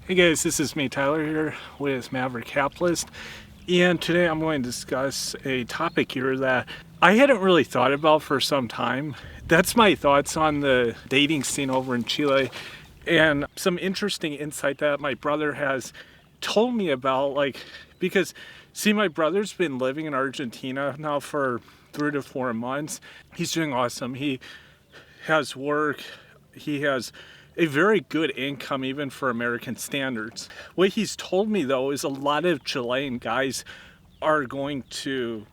Hey guys, this is me, Tyler, here with Maverick Capitalist, and today I'm going to discuss a topic here that I hadn't really thought about for some time. That's my thoughts on the dating scene over in Chile, and some interesting insight that my brother has told me about, because, see, my brother's been living in Argentina now for 3 to 4 months. He's doing awesome. He has work, he has a very good income even for American standards. What he's told me though is a lot of Chilean guys are going to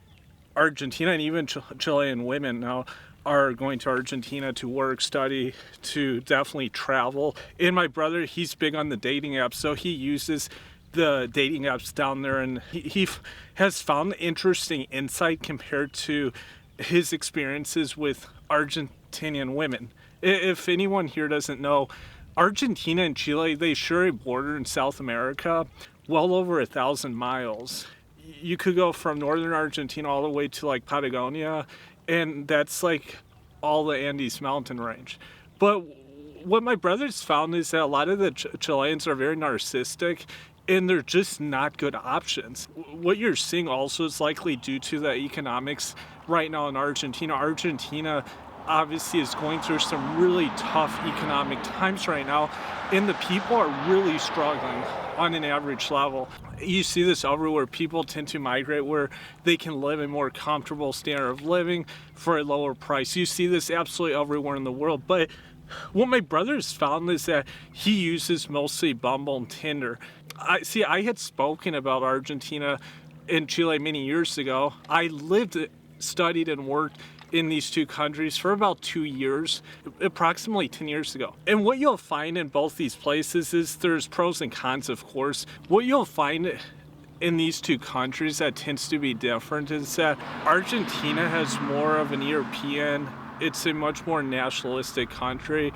Argentina, and even Chilean women now are going to Argentina to work, study, to definitely travel. And my brother, he's big on the dating apps, so he uses the dating apps down there, and he has found interesting insight compared to his experiences with Argentinian women. If anyone here doesn't know, Argentina and Chile, they share a border in South America well over 1,000 miles. You could go from northern Argentina all the way to like Patagonia, and that's like all the Andes mountain range. But what my brother's found is that a lot of the Chileans are very narcissistic, and they're just not good options. What you're seeing also is likely due to the economics right now in Argentina. Argentina obviously is going through some really tough economic times right now, and the people are really struggling on an average level. You see this everywhere. People tend to migrate where they can live a more comfortable standard of living for a lower price. You see this absolutely everywhere in the world. But what my brother's found is that he uses mostly Bumble and Tinder. I had spoken about Argentina and Chile many years ago. I lived, studied, and worked in these two countries for about 2 years, approximately 10 years ago. And what you'll find in both these places is there's pros and cons, of course. What you'll find in these two countries that tends to be different is that Argentina has more of an European, it's a much more nationalistic country.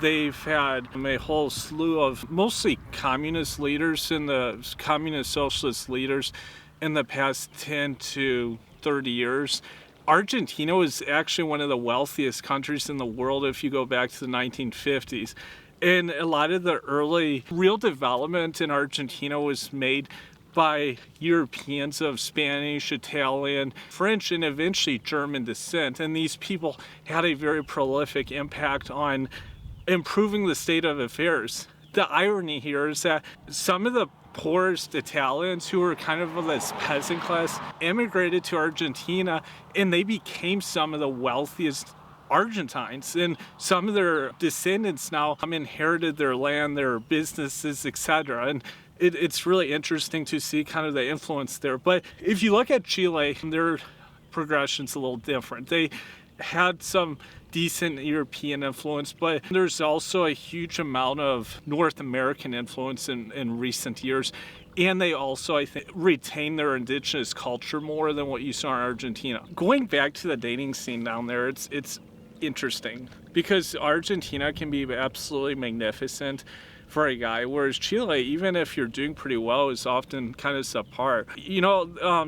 They've had a whole slew of mostly communist leaders and the communist socialist leaders in the past 10 to 30 years. Argentina was actually one of the wealthiest countries in the world if you go back to the 1950s. And a lot of the early real development in Argentina was made by Europeans of Spanish, Italian, French, and eventually German descent. And these people had a very prolific impact on improving the state of affairs. The irony here is that some of the poorest Italians, who were kind of this peasant class, immigrated to Argentina, and they became some of the wealthiest Argentines. And some of their descendants now inherited their land, their businesses, etc. And it's really interesting to see kind of the influence there. But if you look at Chile, their progression's a little different. They had some decent European influence, but there's also a huge amount of North American influence in recent years. And they also, I think, retain their indigenous culture more than what you saw in Argentina. Going back to the dating scene down there, it's interesting because Argentina can be absolutely magnificent for a guy, whereas Chile, even if you're doing pretty well, is often kind of subpar.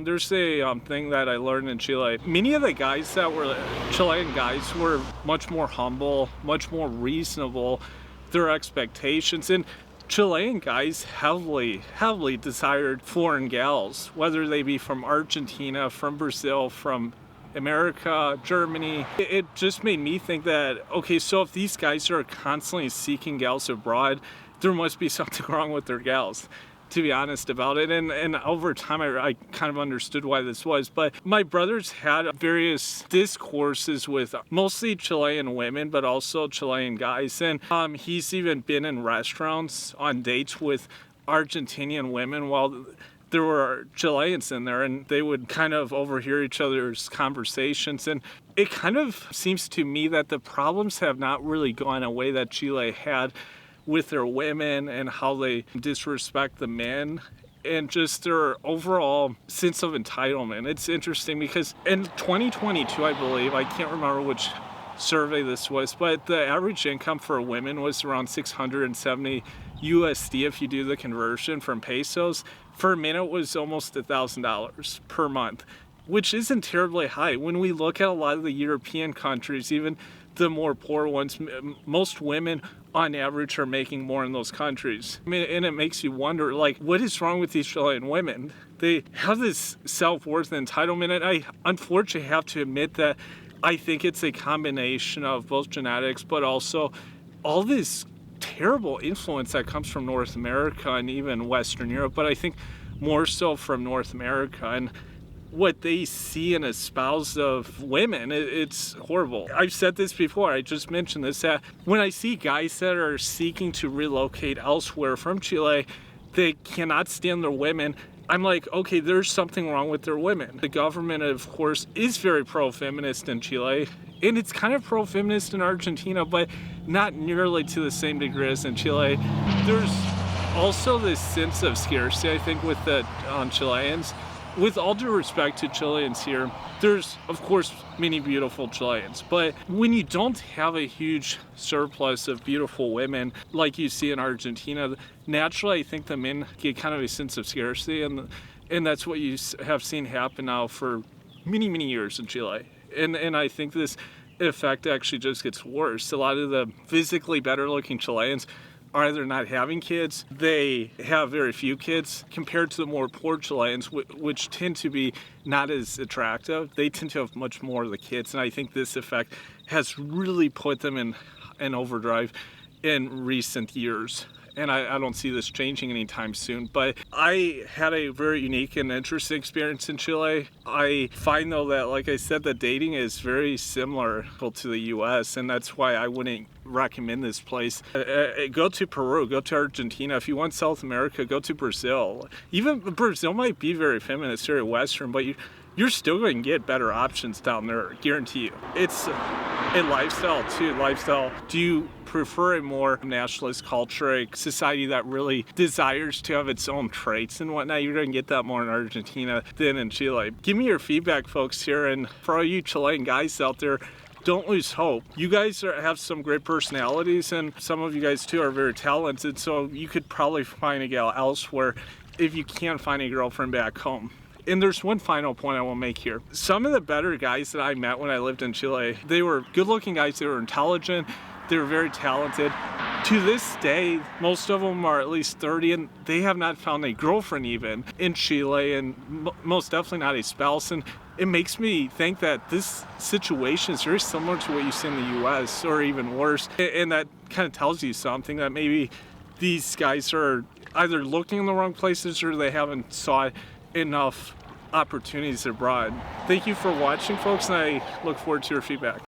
There's a thing that I learned in Chile. Many of the guys that were Chilean guys were much more humble, much more reasonable, their expectations, and Chilean guys heavily desired foreign gals, whether they be from Argentina, from Brazil, from America, Germany. It just made me think that, okay, so if these guys are constantly seeking gals abroad, there must be something wrong with their gals, to be honest about it. And over time, I kind of understood why this was. But my brother's had various discourses with mostly Chilean women, but also Chilean guys. And he's even been in restaurants on dates with Argentinian women while there were Chileans in there, and they would kind of overhear each other's conversations. And it kind of seems to me that the problems have not really gone away that Chile had with their women and how they disrespect the men and just their overall sense of entitlement. It's interesting because in 2022, I believe, I can't remember which survey this was, but the average income for women was around 670 USD if you do the conversion from pesos. For men, it was almost $1,000 per month, which isn't terribly high. When we look at a lot of the European countries, even the more poor ones. Most women on average are making more in those countries. I mean, and it makes you wonder, like, what is wrong with these Chilean women? They have this self-worth and entitlement, and I unfortunately have to admit that I think it's a combination of both genetics, but also all this terrible influence that comes from North America and even Western Europe, but I think more so from North America. And what they see and espouse of women, it's horrible. I've said this before, I just mentioned this, that when I see guys that are seeking to relocate elsewhere from Chile, they cannot stand their women, I'm like, okay, there's something wrong with their women. The government, of course, is very pro-feminist in Chile, and it's kind of pro-feminist in Argentina, but not nearly to the same degree as in Chile. There's also this sense of scarcity, I think, with the Chileans. With all due respect to Chileans here, there's, of course, many beautiful Chileans, but when you don't have a huge surplus of beautiful women like you see in Argentina, naturally I think the men get kind of a sense of scarcity, and that's what you have seen happen now for many, many years in Chile. And I think this effect actually just gets worse. A lot of the physically better looking Chileans are either not having kids, they have very few kids, compared to the more poor Chileans, which tend to be not as attractive. They tend to have much more of the kids, and I think this effect has really put them in an overdrive in recent years. And I don't see this changing anytime soon. But I had a very unique and interesting experience in Chile. I find, though, that, like I said, the dating is very similar to the US, and that's why I wouldn't recommend this place. Go to Peru, go to Argentina. If you want South America, go to Brazil. Even Brazil might be very feminist, very Western, but you're still going to get better options down there, I guarantee you. It's a lifestyle too. Do you prefer a more nationalist culture, a society that really desires to have its own traits and whatnot? You're going to get that more in Argentina than in Chile. Give me your feedback, folks, here. And for all you Chilean guys out there, don't lose hope. You guys have some great personalities, and some of you guys too are very talented, so you could probably find a gal elsewhere if you can't find a girlfriend back home. And there's one final point I will make here. Some of the better guys that I met when I lived in Chile, they were good-looking guys, they were intelligent, they were very talented. To this day, most of them are at least 30, and they have not found a girlfriend even in Chile, and most definitely not a spouse. And it makes me think that this situation is very similar to what you see in the US, or even worse. And that kind of tells you something, that maybe these guys are either looking in the wrong places or they haven't sought enough opportunities abroad. Thank you for watching, folks, and I look forward to your feedback.